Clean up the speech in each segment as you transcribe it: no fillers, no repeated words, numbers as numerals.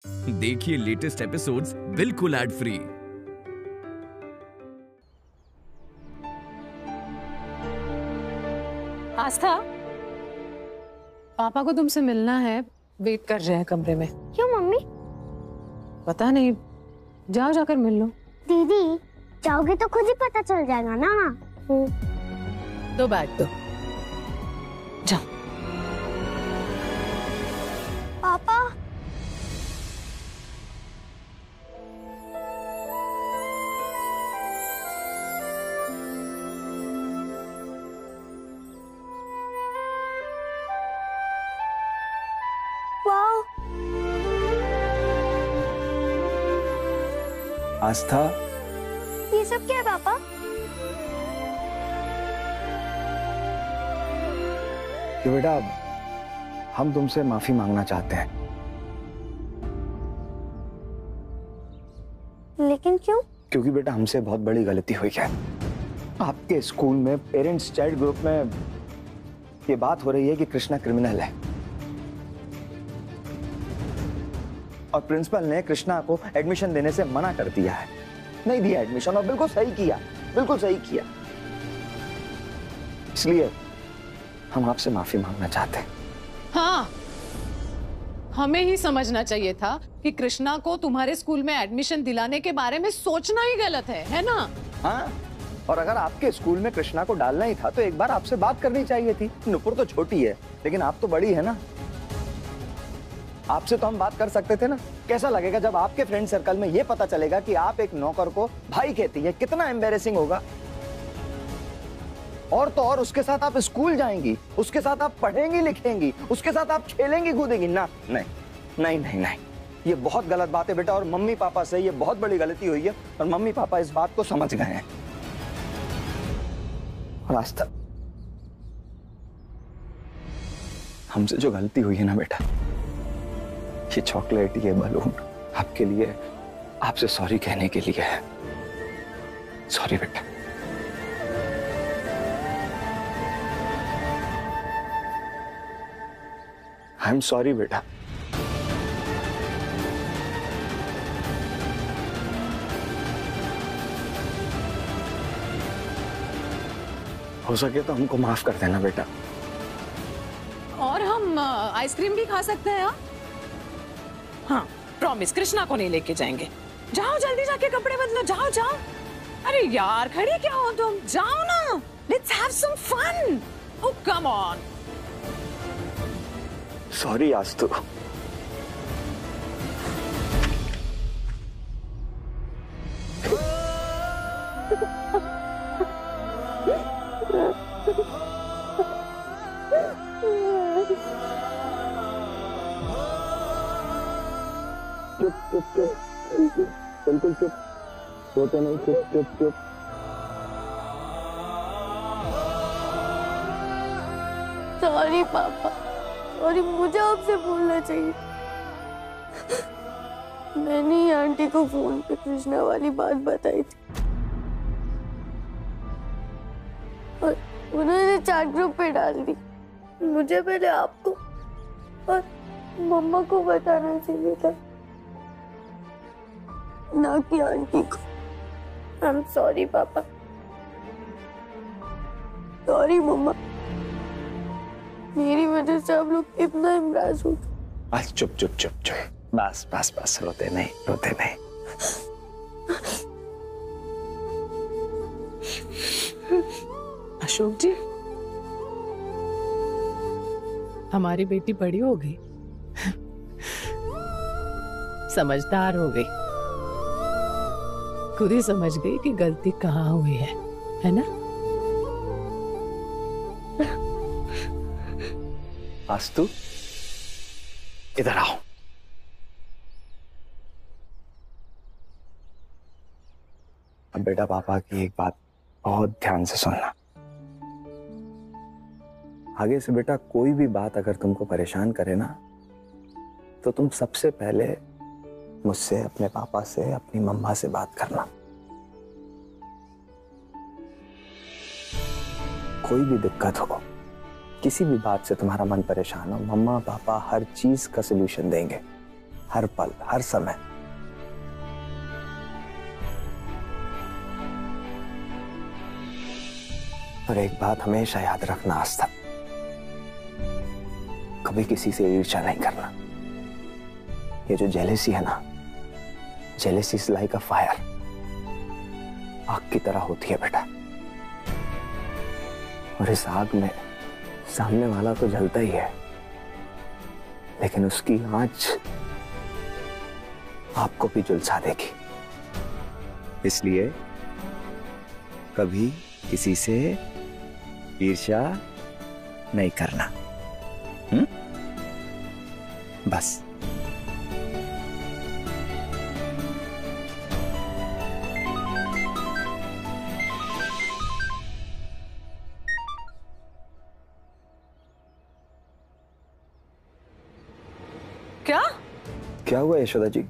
देखिए latest episodes बिल्कुल ad free. आस्था, पापा को तुमसे मिलना है, वेट कर रहे हैं कमरे में। क्यों मम्मी? पता नहीं, जाओ जाकर मिल लो। दीदी जाओगे तो खुद ही पता चल जाएगा ना। दो बैग दो, जाओ। पापा वाओ, आस्था, ये सब क्या है पापा? कि बेटा हम तुमसे माफी मांगना चाहते हैं। लेकिन क्यों? क्योंकि बेटा हमसे बहुत बड़ी गलती हुई है। आपके स्कूल में पेरेंट्स चाइल्ड ग्रुप में ये बात हो रही है कि कृष्णा क्रिमिनल है और प्रिंसिपल ने कृष्णा को एडमिशन देने से मना कर दिया है। नहीं दिया एडमिशन, और बिल्कुल सही किया, बिल्कुल सही किया। इसलिए हम आपसे माफी मांगना चाहते हैं। हाँ, हमें ही समझना चाहिए था कि कृष्णा को तुम्हारे स्कूल में एडमिशन दिलाने के बारे में सोचना ही गलत है ना? हाँ, और अगर आपके स्कूल में कृष्णा को डालना ही था तो एक बार आपसे बात करनी चाहिए थी। नुपुर तो छोटी है, लेकिन आप तो बड़ी है ना। आपसे तो हम बात कर सकते थे ना। कैसा लगेगा जब आपके फ्रेंड सर्कल में ये पता चलेगा कि आप एक नौकर को भाई कहती है? कितना एम्बैरेसिंग होगा। और तो और उसके साथ आप स्कूल जाएंगी, उसके साथ आप पढ़ेंगी लिखेंगी, उसके साथ आप खेलेंगी कूदेंगी ना। नहीं नहीं नहीं नहीं, ये बहुत गलत बात है बेटा। और मम्मी पापा से ये बहुत बड़ी गलती हुई है और मम्मी पापा इस बात को समझ गए हैं। और आज तक हमसे जो गलती हुई है ना बेटा, ये चॉकलेट, ये बलून आपके लिए, आपसे सॉरी कहने के लिए है। सॉरी बेटा। आई एम सॉरी बेटा। हो सके तो हमको माफ कर देना बेटा। और हम आइसक्रीम भी खा सकते हैं। हाँ, प्रॉमिस, कृष्णा को नहीं लेके जाएंगे। जाओ जल्दी जाके कपड़े बदलो, जाओ जाओ। अरे यार, खड़े क्या हो तुम? जाओ ना, let's have some fun. Oh come on. Sorry आस्तु। चुप चुप चुप, बिल्कुल चुप, सोते नहीं, चुप चुप चुप। सॉरी पापा, सॉरी, मुझे आपसे बोलना चाहिए। मैंने ही आंटी को फोन पे कृष्णा वाली बात बताई थी और उन्होंने चैट ग्रुप पे डाल दी। मुझे पहले आपको और मम्मा को बताना चाहिए था, ना कि आंटी को। आई एम सॉरी पापा, सॉरी मम्मा, मेरी वजह से आप लोग इतना एम्बैरेस हो। बस चुप चुप चुप चुप, बस बस बस, रोते नहीं, रोते नहीं। अशोक जी, हमारी बेटी बड़ी हो गई, समझदार हो गई, खुद ही समझ गई कि गलती कहाँ हुई है ना? आस्तु, इधर आओ। अब बेटा पापा की एक बात बहुत ध्यान से सुनना। आगे से बेटा कोई भी बात अगर तुमको परेशान करे ना, तो तुम सबसे पहले मुझसे, अपने पापा से, अपनी मम्मा से बात करना। कोई भी दिक्कत हो, किसी भी बात से तुम्हारा मन परेशान हो, मम्मा पापा हर चीज का सलूशन देंगे। हर पल, हर समय। और एक बात हमेशा याद रखना आस्था, कभी किसी से ईर्ष्या नहीं करना। ये जो जेलेसी है ना, jealousy is like a fire, आग की तरह होती है बेटा। और इस आग में सामने वाला तो जलता ही है, लेकिन उसकी आंच आपको भी झुलसा देगी। इसलिए कभी किसी से ईर्ष्या नहीं करना। बस। क्या क्या हुआ यशोदा जी?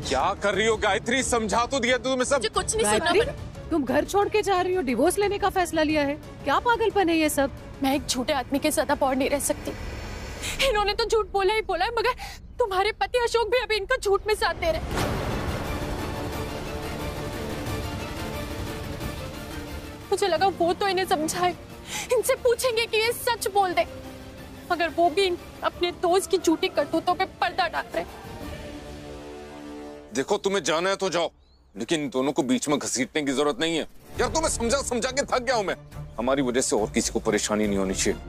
क्या कर रही हो गायत्री? समझा तो दिया तुम्हें सब। मुझे कुछ नहीं सुनना गायत्री, पड़ा। तुम घर छोड़ के जा रही हो, डिवोर्स लेने का फैसला लिया है? क्या पागलपन है ये सब? मैं एक झूठे आदमी के साथ अब और नहीं रह सकती। इन्होंने तो झूठ बोला ही बोला है, मगर तुम्हारे पति अशोक भी अभी इनका झूठ में साथ दे रहे। मुझे लगा वो तो इन्हें समझाए, इनसे पूछेंगे कि ये सच बोल दे, मगर वो भी अपने दोस्त की झूठी करतूतों पे पर्दा डाल रहे। देखो तुम्हें जाना है तो जाओ, लेकिन इन दोनों को बीच में घसीटने की जरूरत नहीं है। यार तुम्हें समझा समझा के थक गया हूं मैं। हमारी वजह से और किसी को परेशानी नहीं होनी चाहिए।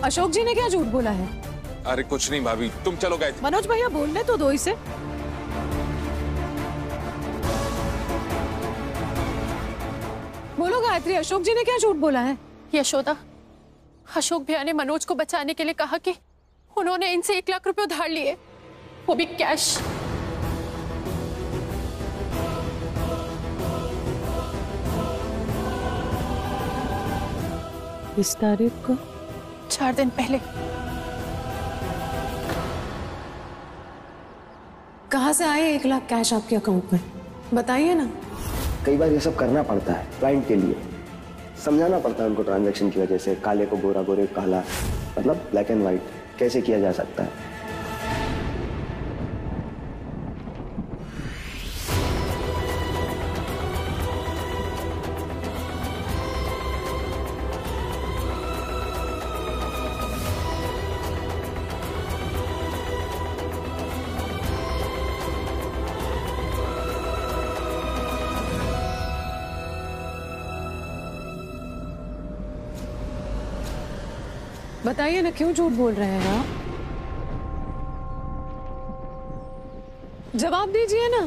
अशोक जी ने क्या झूठ बोला है? अरे कुछ नहीं भाभी, तुम चलो गायत्री। मनोज भैया बोलने तो दो इसे। बोलो गायत्री, अशोक जी ने क्या झूठ बोला है? यशोदा, अशोक भैया ने मनोज को बचाने के लिए कहा कि उन्होंने इनसे 1 लाख रुपए उधार लिए, वो भी कैश। इस तारीख को 4 दिन पहले। कहाँ से आए 1 लाख कैश आपके अकाउंट में? बताइए ना। कई बार ये सब करना पड़ता है क्लाइंट के लिए, समझाना पड़ता है उनको ट्रांजैक्शन की वजह से। काले को गोरा, गोरे को काला, मतलब ब्लैक एंड व्हाइट कैसे किया जा सकता है। बताइए ना, क्यों झूठ बोल रहे हैं आप? जवाब दीजिए ना।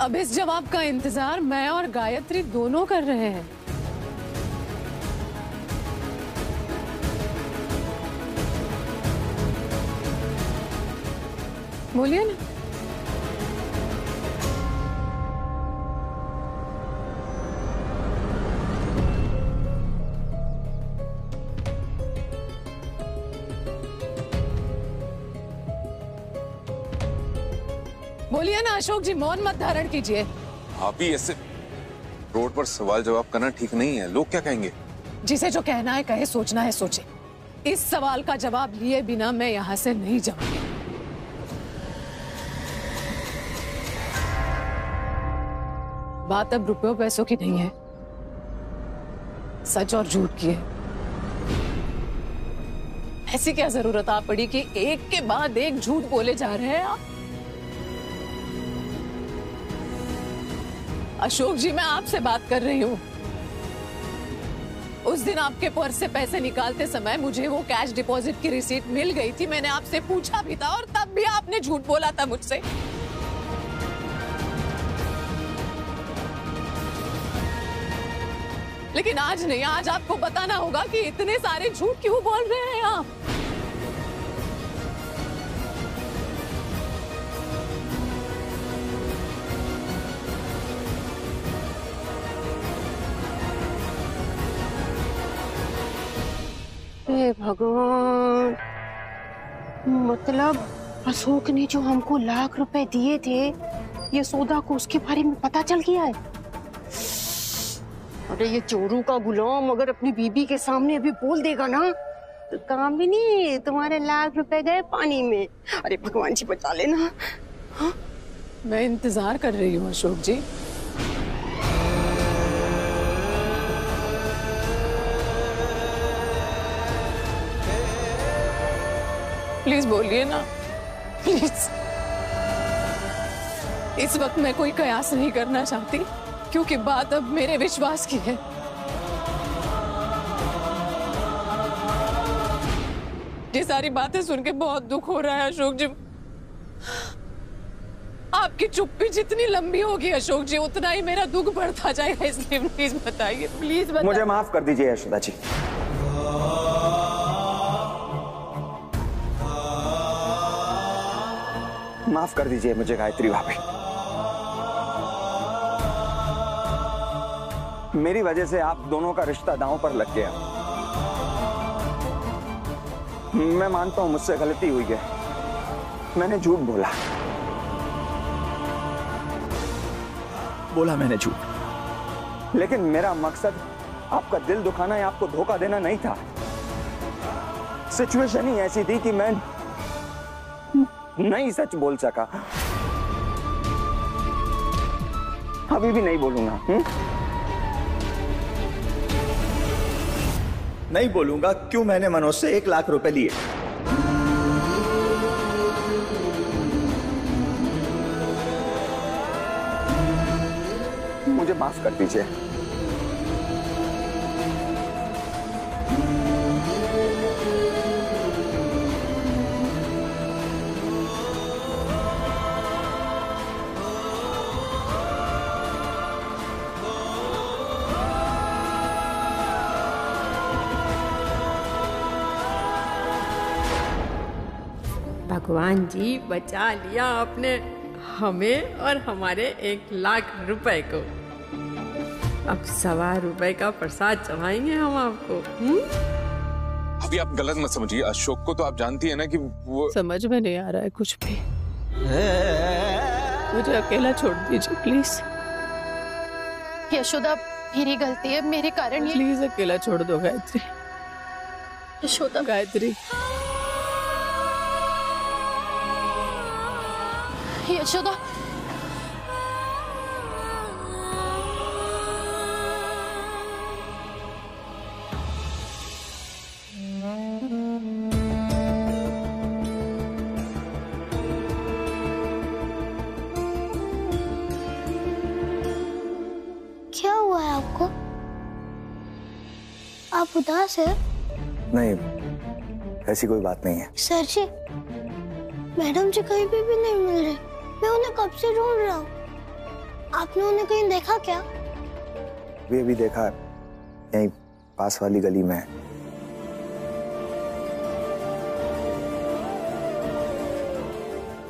अब इस जवाब का इंतजार मैं और गायत्री दोनों कर रहे हैं। बोलिए ना। बोलिए ना अशोक जी, मौन मत धारण कीजिए। आप ही ऐसे रोड पर सवाल जवाब करना ठीक नहीं है, लोग क्या कहेंगे? जिसे जो कहना है कहे, सोचना है सोचे। इस सवाल का जवाब लिए बिना मैं यहाँ से नहीं जाऊंगी। बात अब रुपयों पैसों की नहीं है, सच और झूठ की है। ऐसी क्या जरूरत आ पड़ी कि एक के बाद एक झूठ बोले जा रहे हैं आप? अशोक जी, मैं आपसे बात कर रही हूँ। उस दिन आपके पर्स से पैसे निकालते समय मुझे वो कैश डिपॉजिट की रिसीट मिल गई थी। मैंने आपसे पूछा भी था और तब भी आपने झूठ बोला था मुझसे। लेकिन आज नहीं, आज आपको बताना होगा कि इतने सारे झूठ क्यों बोल रहे हैं आप। हे भगवान, मतलब अशोक ने जो हमको लाख रुपए दिए थे, ये सौदा को उसके बारे में पता चल गया है। अरे ये चोरू का गुलाम अगर अपनी बीबी के सामने अभी बोल देगा ना, तो काम भी नहीं, तुम्हारे लाख रुपए गए पानी में। अरे भगवान जी बचा लेना। हाँ? मैं इंतजार कर रही हूँ अशोक जी। प्लीज बोलिए ना, प्लीज। इस वक्त मैं कोई कयास नहीं करना चाहती, क्योंकि बात अब मेरे विश्वास की है। ये सारी बातें सुन के बहुत दुख हो रहा है अशोक जी। आपकी चुप्पी जितनी लंबी होगी अशोक जी, उतना ही मेरा दुख बढ़ता जाएगा, इसलिए प्लीज बताइए, प्लीज बताइए। मुझे माफ कर दीजिए यशोदा जी। माफ कर दीजिए मुझे गायत्री भाभी। मेरी वजह से आप दोनों का रिश्ता दांव पर लग गया। मैं मानता हूं मुझसे गलती हुई है, मैंने झूठ बोला मैंने झूठ, लेकिन मेरा मकसद आपका दिल दुखाना या आपको धोखा देना नहीं था। सिचुएशन ही ऐसी थी कि मैं नहीं सच बोल सका। अभी भी नहीं बोलूंगा। नहीं बोलूंगा क्यों मैंने मनोज से 1 लाख रुपए लिए। मुझे माफ कर दीजिए। भगवान जी बचा लिया आपने हमें और हमारे 1 लाख रुपए को। अब 1.25 रुपए का प्रसाद चढ़ाएंगे हम आपको। अभी आप गलत मत समझिए, अशोक को तो आप जानती है ना कि वो। समझ में नहीं आ रहा है कुछ भी। मुझे अकेला छोड़ दीजिए प्लीज। यशोदा मेरी गलती है, मेरे कारण ये। प्लीज अकेला छोड़ दो गायत्री। यशोदा गायत्री, यशोदा क्या हुआ है आपको? आप उदास है? नहीं, ऐसी कोई बात नहीं है। सर जी, मैडम जी कहीं पे भी नहीं मिल रहे। मैं उन्हें कब से ढूंढ रहा हूँ। आपने उन्हें कहीं देखा क्या? वे भी देखा, यहीं पास वाली गली में है।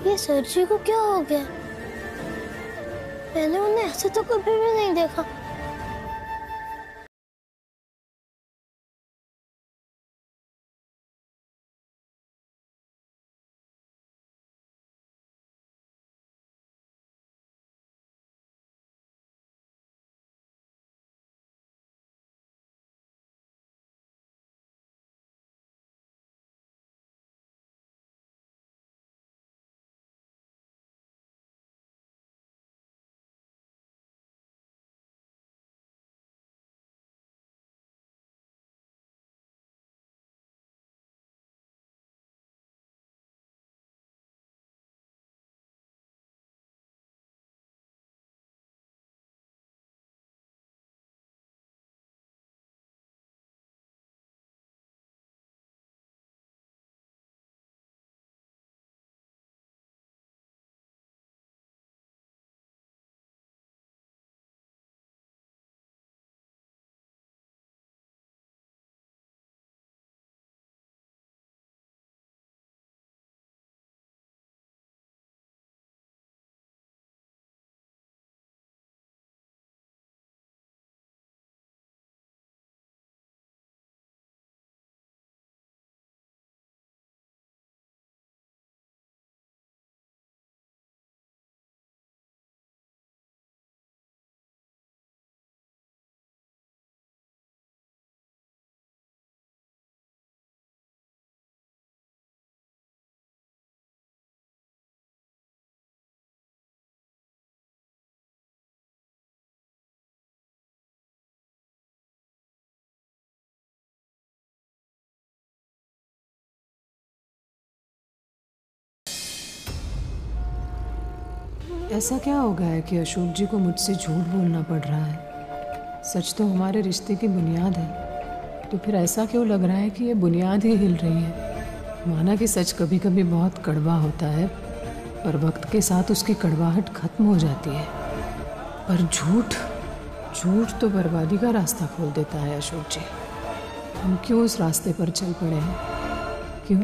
ये सर जी को क्या हो गया? मैंने उन्हें ऐसे तो कभी भी नहीं देखा। ऐसा क्या हो गया है कि अशोक जी को मुझसे झूठ बोलना पड़ रहा है? सच तो हमारे रिश्ते की बुनियाद है, तो फिर ऐसा क्यों लग रहा है कि ये बुनियाद ही हिल रही है? माना कि सच कभी कभी बहुत कड़वा होता है, पर वक्त के साथ उसकी कड़वाहट खत्म हो जाती है। पर झूठ तो बर्बादी का रास्ता खोल देता है अशोक जी। हम क्यों उस रास्ते पर चल पड़े हैं? क्यों?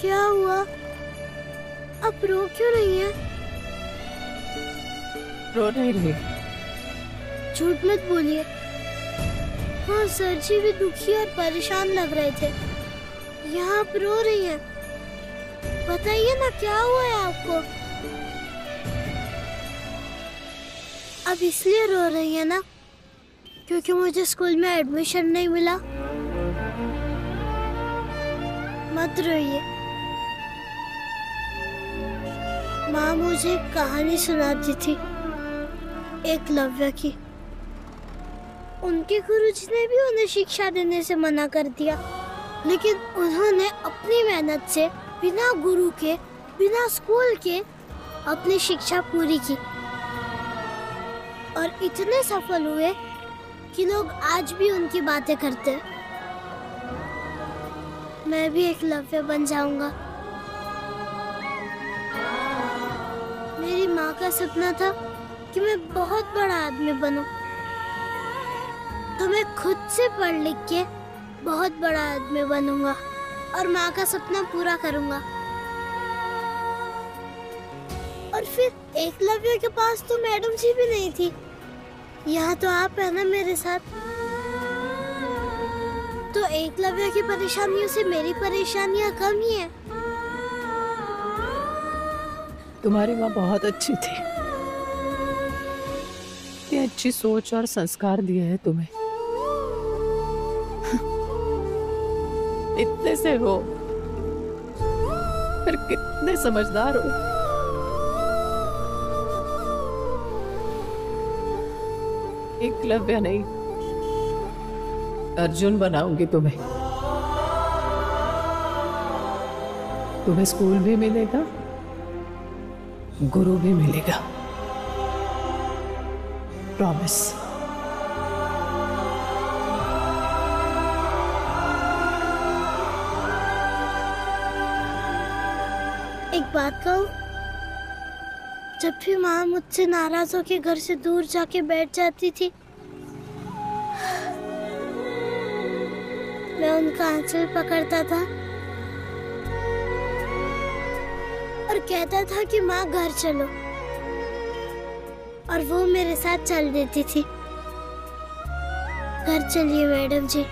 क्या हुआ? अब रो क्यों रही है? रो नहीं रही। झूठ मत बोलिए। हाँ, सर जी भी दुखी और परेशान लग रहे थे। यहाँ आप रो रही हैं। बताइए ना, क्या हुआ है आपको? अब इसलिए रो रही है ना क्योंकि मुझे स्कूल में एडमिशन नहीं मिला? मत रोइए। माँ मुझे एक कहानी सुनाती थी एकलव्य की। उनके गुरुजी ने भी उन्हें शिक्षा देने से मना कर दिया, लेकिन उन्होंने अपनी मेहनत से बिना गुरु के, बिना स्कूल के अपनी शिक्षा पूरी की और इतने सफल हुए कि लोग आज भी उनकी बातें करते हैं। मैं भी एकलव्य बन जाऊंगा। मेरी माँ का सपना था कि मैं बहुत बड़ा आदमी बनूं, तो मैं खुद से पढ़ लिख के बहुत बड़ा आदमी बनूंगा और माँ का सपना पूरा करूंगा। और फिर एकलव्य के पास तो मैडम जी भी नहीं थी। यहाँ तो आप है ना मेरे साथ। तो एकलव्य की परेशानियों से मेरी परेशानियाँ कम ही है। तुम्हारी माँ बहुत अच्छी थी। इतनी अच्छी सोच और संस्कार दिए हैं तुम्हें। इतने से हो, पर कितने समझदार हो। एकलव्य नहीं, अर्जुन बनाऊंगी तुम्हें। तुम्हें स्कूल भी मिलेगा, गुरु भी मिलेगा। प्रॉमिस। एक बात कहूं, जब भी माँ मुझसे नाराज होकर घर से दूर जाके बैठ जाती थी, मैं उनका आंचल पकड़ता था और कहता था कि माँ घर चलो, और वो मेरे साथ चल देती थी। घर चलिए मैडम जी।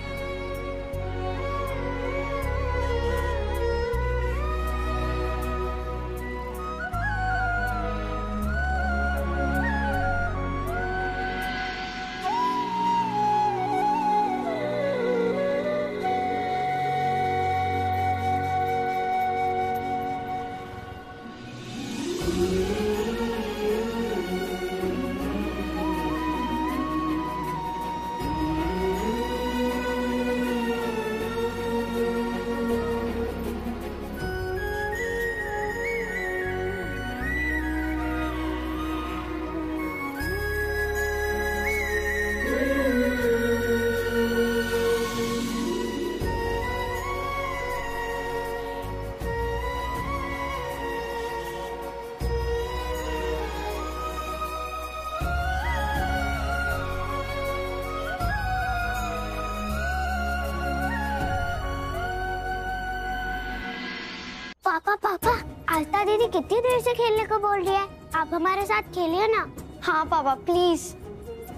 पापा पापा, आस्था दीदी कितनी देर से खेलने को बोल रही है? आप हमारे साथ खेलिए ना। हाँ पापा प्लीज।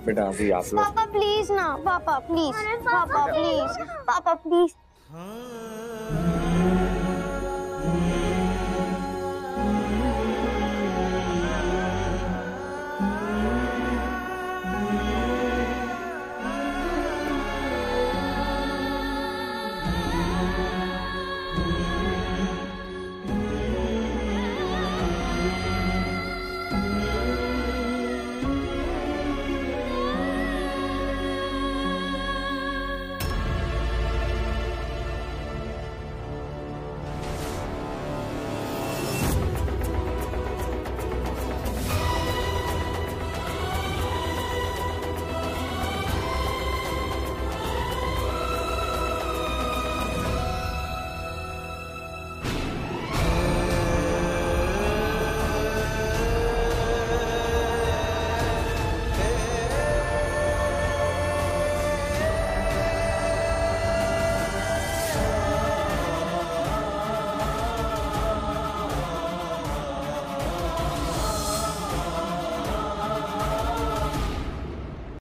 बेटा अभी आप लोग पापा प्लीज ना, पापा प्लीज, पापा प्लीज, पापा प्लीज।